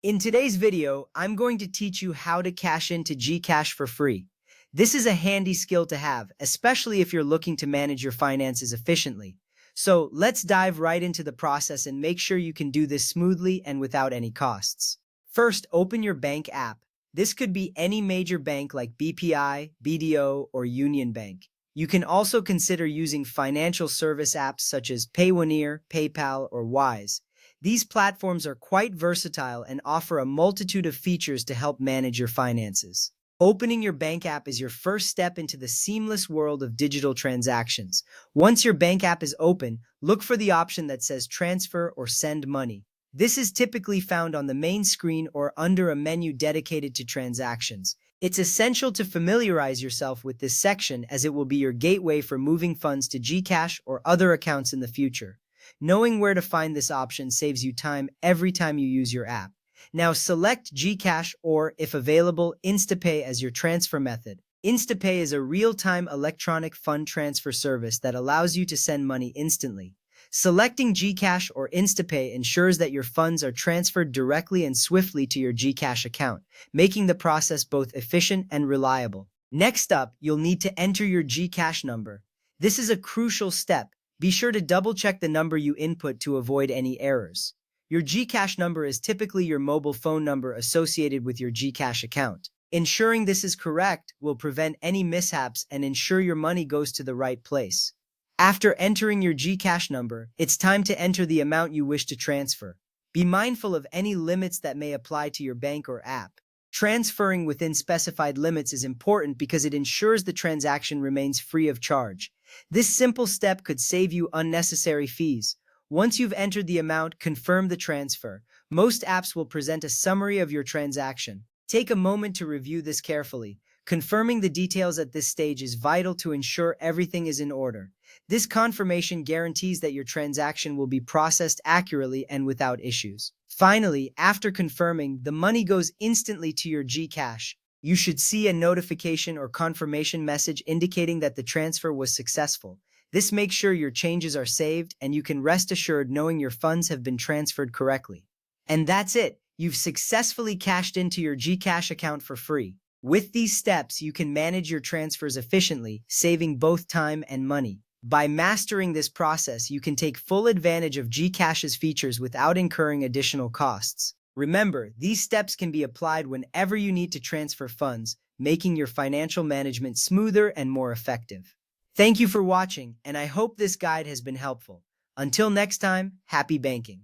In today's video, I'm going to teach you how to cash into GCash for free. This is a handy skill to have, especially if you're looking to manage your finances efficiently. So let's dive right into the process and make sure you can do this smoothly and without any costs. First, open your bank app. This could be any major bank like BPI, BDO, or UnionBank. You can also consider using financial service apps such as Payoneer, PayPal, or Wise. These platforms are quite versatile and offer a multitude of features to help manage your finances. Opening your bank app is your first step into the seamless world of digital transactions. Once your bank app is open, look for the option that says Transfer or Send Money. This is typically found on the main screen or under a menu dedicated to transactions. It's essential to familiarize yourself with this section as it will be your gateway for moving funds to GCash or other accounts in the future. Knowing where to find this option saves you time every time you use your app. Now select GCash or, if available, InstaPay as your transfer method. InstaPay is a real-time electronic fund transfer service that allows you to send money instantly. Selecting GCash or InstaPay ensures that your funds are transferred directly and swiftly to your GCash account, making the process both efficient and reliable. Next up, you'll need to enter your GCash number. This is a crucial step. Be sure to double-check the number you input to avoid any errors. Your GCash number is typically your mobile phone number associated with your GCash account. Ensuring this is correct will prevent any mishaps and ensure your money goes to the right place. After entering your GCash number, it's time to enter the amount you wish to transfer. Be mindful of any limits that may apply to your bank or app. Transferring within specified limits is important because it ensures the transaction remains free of charge. This simple step could save you unnecessary fees. Once you've entered the amount, confirm the transfer. Most apps will present a summary of your transaction. Take a moment to review this carefully. Confirming the details at this stage is vital to ensure everything is in order. This confirmation guarantees that your transaction will be processed accurately and without issues. Finally, after confirming, the money goes instantly to your GCash. You should see a notification or confirmation message indicating that the transfer was successful. This makes sure your changes are saved and you can rest assured knowing your funds have been transferred correctly. And that's it. You've successfully cashed into your GCash account for free. With these steps, you can manage your transfers efficiently, saving both time and money. By mastering this process, you can take full advantage of GCash's features without incurring additional costs. Remember, these steps can be applied whenever you need to transfer funds, making your financial management smoother and more effective. Thank you for watching, and I hope this guide has been helpful. Until next time, happy banking.